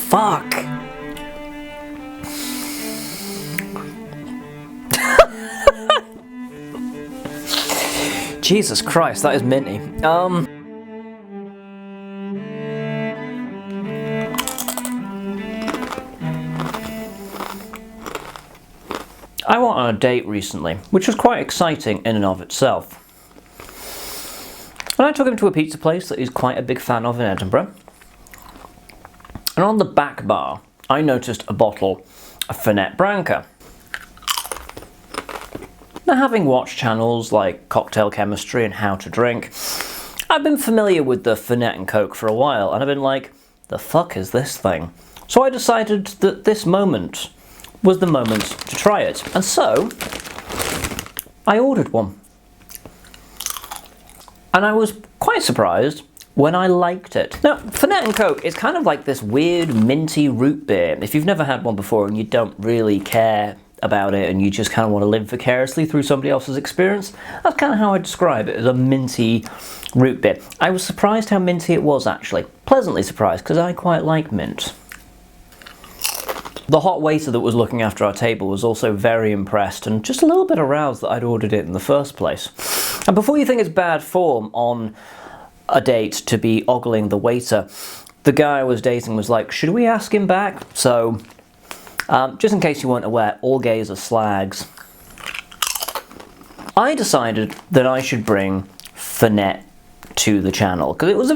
Fuck. Jesus Christ, that is minty. I went on a date recently, which was quite exciting in and of itself. And I took him to a pizza place that he's quite a big fan of in Edinburgh. And on the back bar, I noticed a bottle of Fernet Branca. Now, having watched channels like Cocktail Chemistry and How to Drink, I've been familiar with the Fernet and Coke for a while, and I've been like, the fuck is this thing? So I decided that this moment was the moment to try it. And so, I ordered one. And I was quite surprised when I liked it. Now, Fernet and Coke is kind of like this weird minty root beer. If you've never had one before and you don't really care about it and you just kind of want to live vicariously through somebody else's experience, that's kind of how I describe it, as a minty root beer. I was surprised how minty it was, actually. Pleasantly surprised, because I quite like mint. The hot waiter that was looking after our table was also very impressed and just a little bit aroused that I'd ordered it in the first place. And before you think it's bad form on a date to be ogling the waiter, the guy I was dating was like, should we ask him back? So, just in case you weren't aware, all gays are slags. I decided that I should bring Fernet to the channel, because it was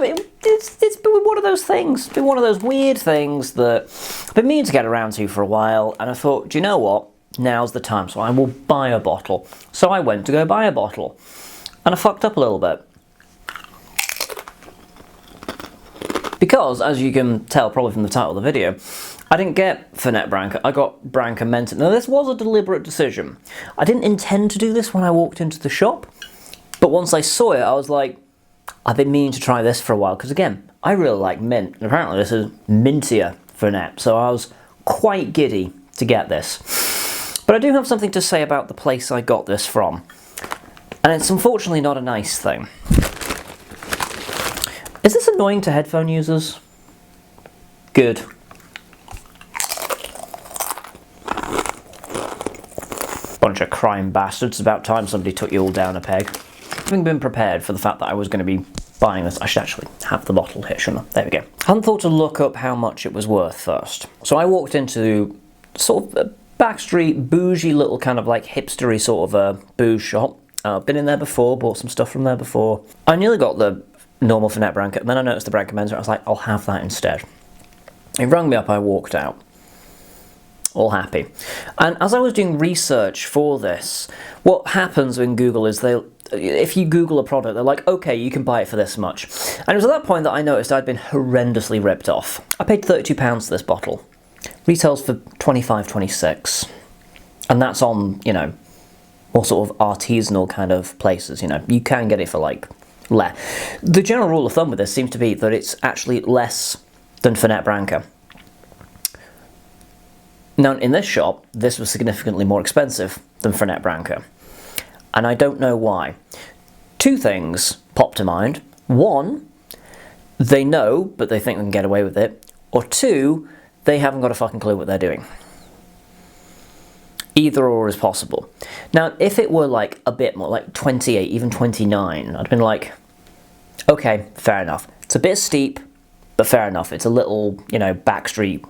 it's been one of those things, been one of those weird things that I've been meaning to get around to for a while, and I thought, do you know what? Now's the time, so I will buy a bottle. So I went to go buy a bottle, and I fucked up a little bit. Because, as you can tell probably from the title of the video, I didn't get Fernet Branca, I got Branca Menta. Now this was a deliberate decision. I didn't intend to do this when I walked into the shop, but once I saw it I was like, I've been meaning to try this for a while, because again, I really like mint, and apparently this is mintier Fernet, so I was quite giddy to get this. But I do have something to say about the place I got this from, and it's unfortunately not a nice thing. Is this annoying to headphone users? Good. Bunch of crime bastards. It's about time somebody took you all down a peg. Having been prepared for the fact that I was going to be buying this, I should actually have the bottle here, shouldn't I? There we go. I hadn't thought to look up how much it was worth first. So I walked into sort of a backstreet, bougie little kind of like hipstery sort of a booze shop. I've been in there before, bought some stuff from there before. I nearly got the normal Fernet Branca, and then I noticed the Brancamenta, I was like, I'll have that instead. It rang me up, I walked out. All happy. And as I was doing research for this, what happens in Google is if you Google a product, they're like, okay, you can buy it for this much. And it was at that point that I noticed I'd been horrendously ripped off. I paid £32 for this bottle. Retails for 25, 26. And that's on, you know, all sort of artisanal kind of places, you know. You can get it for like less. The general rule of thumb with this seems to be that it's actually less than Fernet Branca. Now, in this shop, this was significantly more expensive than Fernet Branca. And I don't know why. Two things pop to mind. One, they know, but they think they can get away with it. Or two, they haven't got a fucking clue what they're doing. Either or is possible. Now, if it were like a bit more, like 28, even 29, I'd been like, okay, fair enough. It's a bit steep, but fair enough. It's a little, you know, backstreet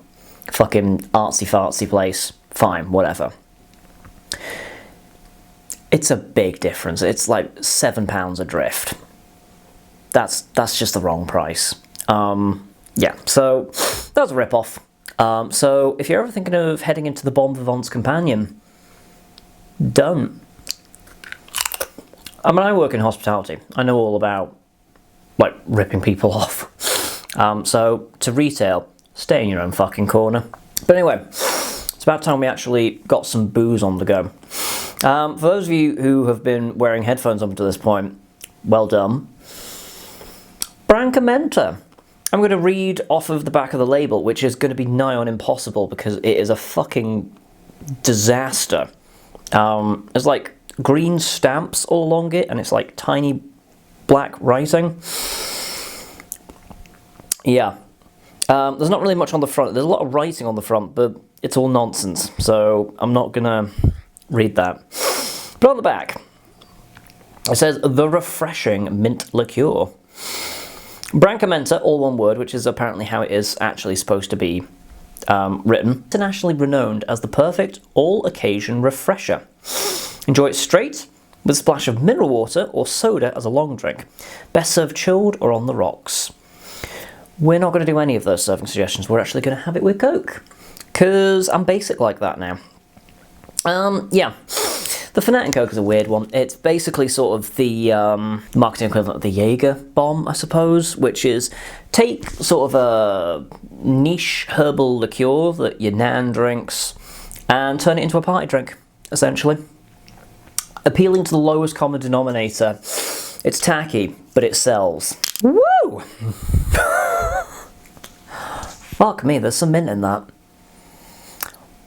fucking artsy-fartsy place. Fine, whatever. It's a big difference. It's like £7 adrift. That's just the wrong price. Yeah, so that was a rip-off. So if you're ever thinking of heading into the Bon Vivant's companion, don't. I mean, I work in hospitality. I know all about, like, ripping people off. So to retail, stay in your own fucking corner. But anyway, it's about time we actually got some booze on the go. For those of you who have been wearing headphones up to this point, well done. Branca Menta. I'm going to read off of the back of the label, which is going to be nigh on impossible because it is a fucking disaster. There's like green stamps all along it, and it's like tiny black writing. Yeah. There's not really much on the front. There's a lot of writing on the front, but it's all nonsense, so I'm not gonna read that. But on the back, it says, the refreshing mint liqueur. Brancamenta, all one word, which is apparently how it is actually supposed to be written. Internationally renowned as the perfect all-occasion refresher. Enjoy it straight, with a splash of mineral water or soda as a long drink. Best served chilled or on the rocks. We're not going to do any of those serving suggestions. We're actually going to have it with Coke, because I'm basic like that now. Yeah. The Fernet and Coke is a weird one. It's basically sort of the marketing equivalent of the Jaeger bomb, I suppose, which is take sort of a niche herbal liqueur that your nan drinks and turn it into a party drink, essentially. Appealing to the lowest common denominator. It's tacky, but it sells. Woo! Fuck me, there's some mint in that.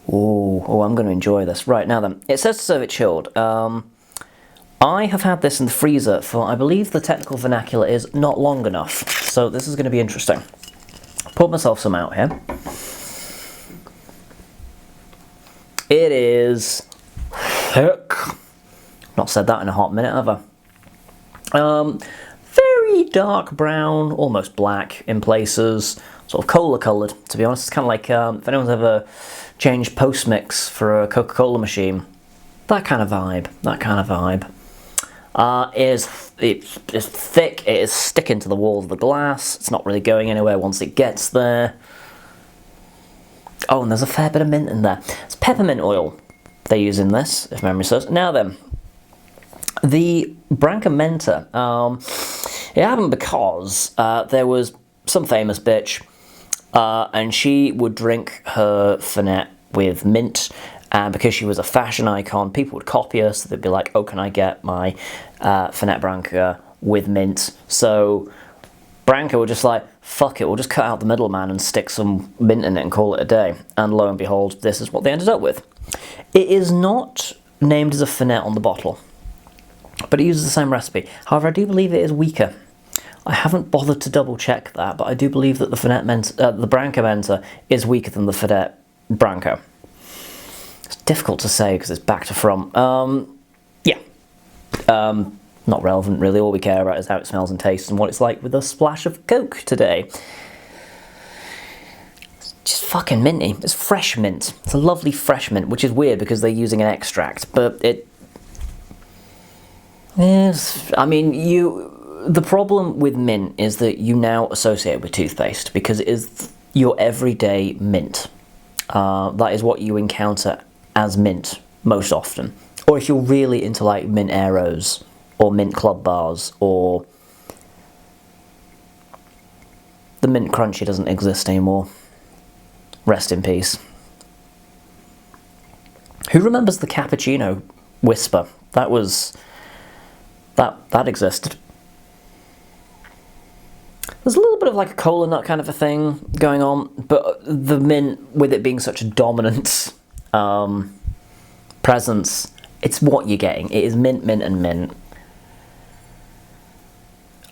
Oh, I'm going to enjoy this. Right, now then, it says to serve it chilled. I have had this in the freezer for, I believe the technical vernacular is not long enough. So this is going to be interesting. Poured myself some out here. It is thick. Not said that in a hot minute, have I? Very dark brown, almost black in places. Sort of cola coloured, to be honest. It's kind of like, if anyone's ever changed post mix for a Coca-Cola machine, that kind of vibe, it's thick, it is sticking to the walls of the glass, it's not really going anywhere once it gets there. Oh, and there's a fair bit of mint in there. It's peppermint oil they use in this, if memory serves. Now then, the Branca Menta, it happened because there was some famous bitch, and she would drink her Fernet with mint, and because she was a fashion icon, people would copy her, so they'd be like, oh, can I get my Fernet Branca with mint? So Branca were just like, fuck it, we'll just cut out the middleman and stick some mint in it and call it a day. And lo and behold, this is what they ended up with. It is not named as a Fernet on the bottle, but it uses the same recipe. However, I do believe it is weaker. I haven't bothered to double check that, but I do believe that the Branca Menta is weaker than the Fernet Branca. It's difficult to say because it's back to front. Yeah. Not relevant really. All we care about is how it smells and tastes and what it's like with a splash of Coke today. It's just fucking minty. It's fresh mint. It's a lovely fresh mint, which is weird because they're using an extract, but it is. I mean, the problem with mint is that you now associate it with toothpaste because it is your everyday mint. That is what you encounter as mint most often. Or if you're really into like mint Aeros or mint club bars, or the mint crunchy doesn't exist anymore. Rest in peace. Who remembers the cappuccino whisper? That existed. There's a little bit of like a cola nut kind of a thing going on, but the mint, with it being such a dominant presence, it's what you're getting. It is mint, mint, and mint.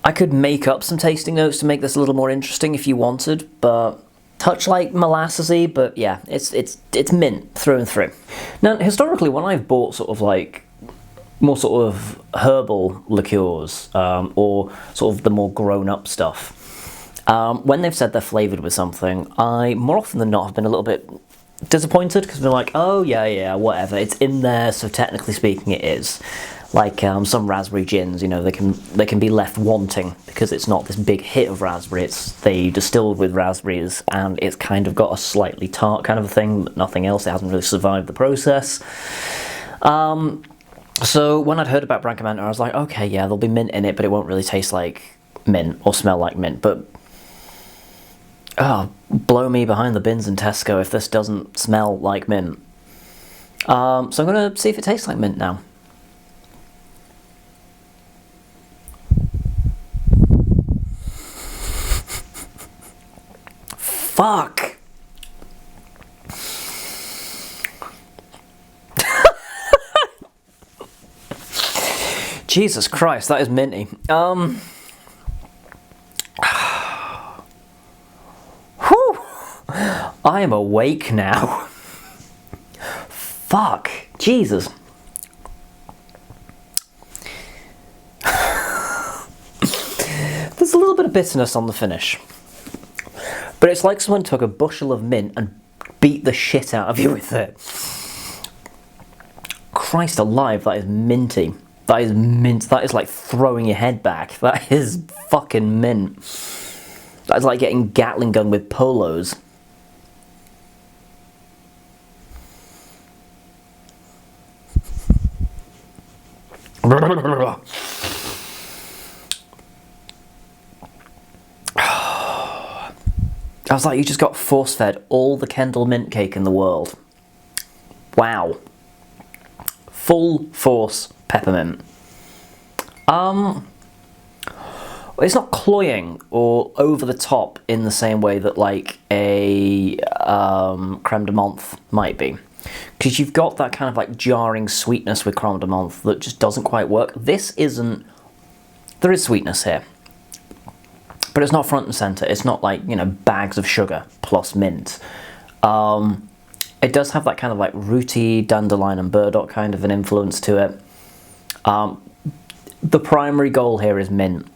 I could make up some tasting notes to make this a little more interesting if you wanted, but touch like molassesy, but yeah, it's mint through and through. Now, historically, when I've bought sort of like more sort of herbal liqueurs, or sort of the more grown-up stuff, when they've said they're flavoured with something, I more often than not have been a little bit disappointed because they're like, oh yeah, whatever, it's in there, so technically speaking it is. Like some raspberry gins, you know, they can be left wanting because it's not this big hit of raspberry. They distilled with raspberries and it's kind of got a slightly tart kind of a thing, but nothing else. It hasn't really survived the process. So when I'd heard about Brancamenta, I was like, okay, yeah, there'll be mint in it, but it won't really taste like mint or smell like mint. But oh, blow me behind the bins in Tesco if this doesn't smell like mint. So I'm gonna see if it tastes like mint now. Fuck. Jesus Christ, that is minty. Whew. I am awake now. Fuck. Jesus. There's a little bit of bitterness on the finish. But it's like someone took a bushel of mint and beat the shit out of you with it. Christ alive, that is minty. That is mint. That is like throwing your head back. That is fucking mint. That is like getting Gatling gun with polos. I was like, you just got force-fed all the Kendall mint cake in the world. Wow. Full force peppermint. It's not cloying or over the top in the same way that like a creme de menthe might be. Because you've got that kind of like jarring sweetness with creme de menthe that just doesn't quite work. This isn't... There is sweetness here. But it's not front and centre. It's not like, you know, bags of sugar plus mint. It does have that kind of like rooty dandelion and burdock kind of an influence to it. The primary goal here is mint.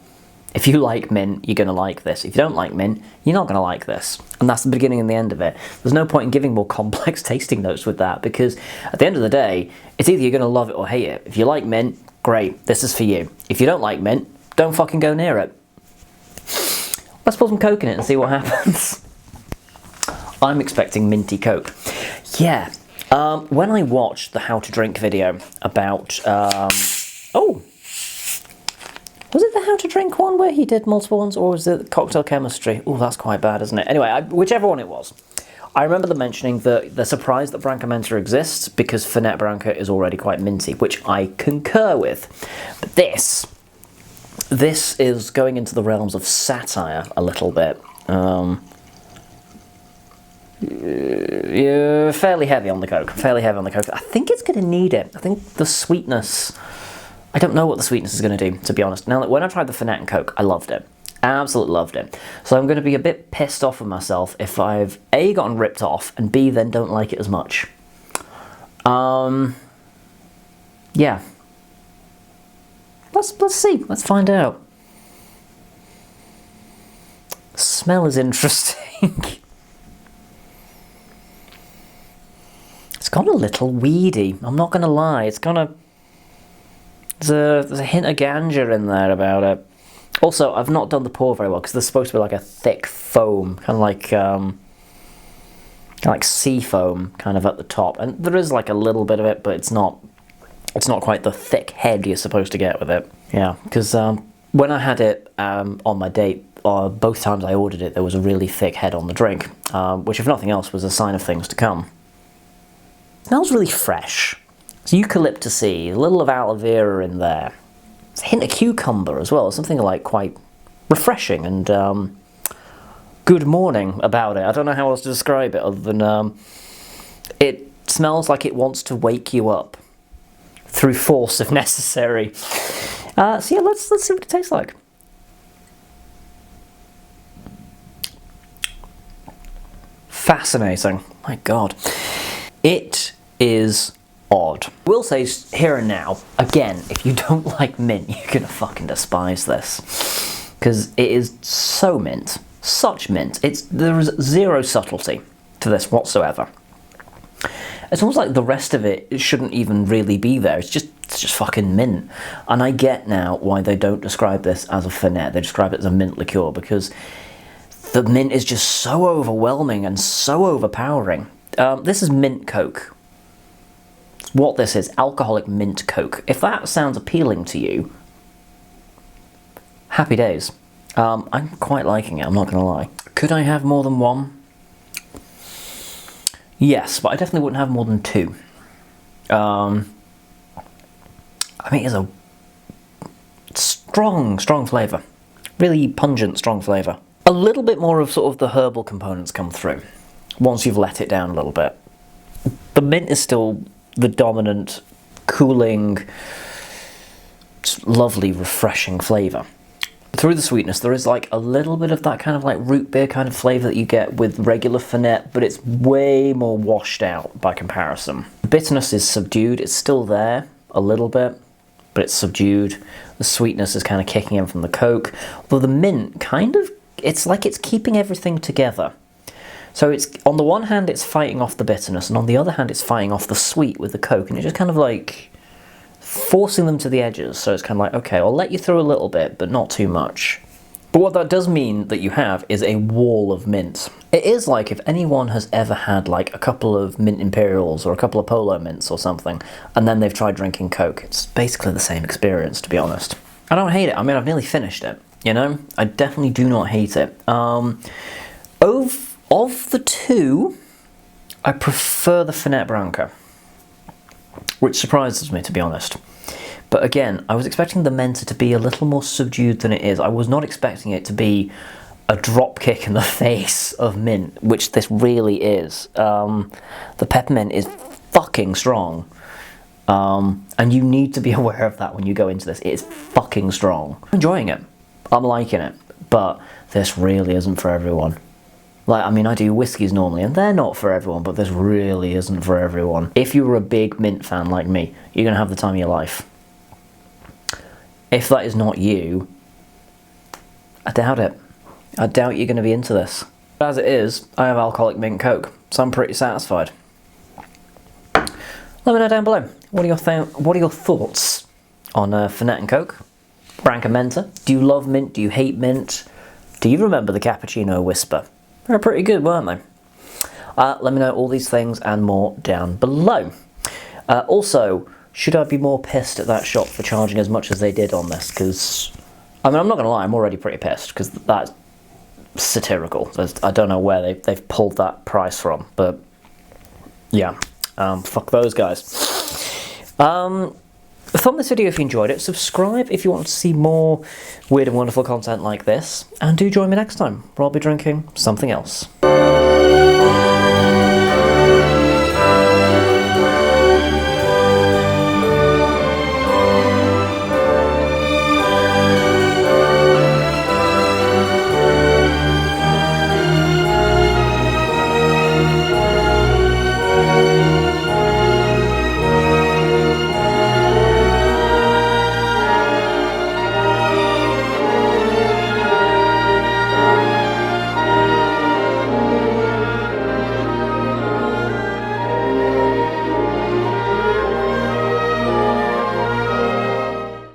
If you like mint, you're going to like this. If you don't like mint, you're not going to like this. And that's the beginning and the end of it. There's no point in giving more complex tasting notes with that, because at the end of the day, it's either you're going to love it or hate it. If you like mint, great, this is for you. If you don't like mint, don't fucking go near it. Let's put some Coke in it and see what happens. I'm expecting minty Coke. Yeah, when I watched the How to Drink video about, oh, was it the How to Drink one where he did multiple ones, or was it cocktail chemistry? Oh, that's quite bad, isn't it? Anyway, whichever one it was. I remember them mentioning that they're surprised that Branca Menta exists because Fernet Branca is already quite minty, which I concur with. But this is going into the realms of satire a little bit. Yeah, fairly heavy on the Coke. Fairly heavy on the Coke. I think it's going to need it. I think the sweetness... I don't know what the sweetness is going to do, to be honest. Now, when I tried the Fernet and Coke, I loved it. Absolutely loved it. So I'm going to be a bit pissed off with myself if I've A, gotten ripped off, and B, then don't like it as much. Yeah. Let's see. Let's find out. Smell is interesting. It's gone a little weedy. I'm not going to lie. It's gone a... There's a hint of ganja in there about it. Also, I've not done the pour very well because there's supposed to be like a thick foam, kind of like sea foam, kind of at the top, and there is like a little bit of it, but it's not quite the thick head you're supposed to get with it. Yeah, because when I had it on my date, both times I ordered it, there was a really thick head on the drink, which, if nothing else, was a sign of things to come. It smells really fresh. It's eucalyptus-y, a little of aloe vera in there. It's a hint of cucumber as well, something like quite refreshing and good morning about it. I don't know how else to describe it other than it smells like it wants to wake you up through force if necessary. So yeah, let's see what it tastes like. Fascinating. My God. It is odd. I will say here and now, again, if you don't like mint, you're gonna fucking despise this. Because it is so mint. Such mint. There is zero subtlety to this whatsoever. It's almost like the rest of it shouldn't even really be there. It's just fucking mint. And I get now why they don't describe this as a Fernet. They describe it as a mint liqueur, because the mint is just so overwhelming and so overpowering. This is mint Coke. What this is, alcoholic mint Coke. If that sounds appealing to you, happy days. I'm quite liking it, I'm not going to lie. Could I have more than one? Yes, but I definitely wouldn't have more than two. I mean, it's a strong flavour. Really pungent, strong flavour. A little bit more of sort of the herbal components come through once you've let it down a little bit. The mint is still the dominant, cooling, lovely, refreshing flavour. But through the sweetness, there is like a little bit of that kind of like root beer kind of flavour that you get with regular Fernet, but it's way more washed out by comparison. The bitterness is subdued, it's still there a little bit, but it's subdued. The sweetness is kind of kicking in from the Coke, although the mint kind of, it's like it's keeping everything together. So it's, on the one hand it's fighting off the bitterness, and on the other hand it's fighting off the sweet with the Coke, and it's just kind of like forcing them to the edges. So it's kind of like, okay, I'll let you through a little bit, but not too much. But what that does mean that you have is a wall of mint. It is like if anyone has ever had like a couple of mint imperials or a couple of polo mints or something, and then they've tried drinking Coke. It's basically the same experience, to be honest. I don't hate it. I mean, I've nearly finished it, you know? I definitely do not hate it. Of the two, I prefer the Fernet Branca, which surprises me, to be honest. But again, I was expecting the Menta to be a little more subdued than it is. I was not expecting it to be a drop kick in the face of mint, which this really is. The peppermint is fucking strong. And you need to be aware of that when you go into this. It is fucking strong. I'm enjoying it. I'm liking it. But this really isn't for everyone. Like, I mean, I do whiskies normally, and they're not for everyone, but this really isn't for everyone. If you were a big mint fan like me, you're going to have the time of your life. If that is not you, I doubt it. I doubt you're going to be into this. But as it is, I have alcoholic mint Coke, so I'm pretty satisfied. Let me know down below. What are your thoughts on Fernet and Coke? Branca Menta? Do you love mint? Do you hate mint? Do you remember the cappuccino whisper? They were pretty good, weren't they? Let me know all these things and more down below. Also, should I be more pissed at that shop for charging as much as they did on this? Because, I mean, I'm not going to lie, I'm already pretty pissed, because that's satirical. I don't know where they've pulled that price from, but yeah, fuck those guys. Thumb this video if you enjoyed it, subscribe if you want to see more weird and wonderful content like this, and do join me next time, where I'll be drinking something else.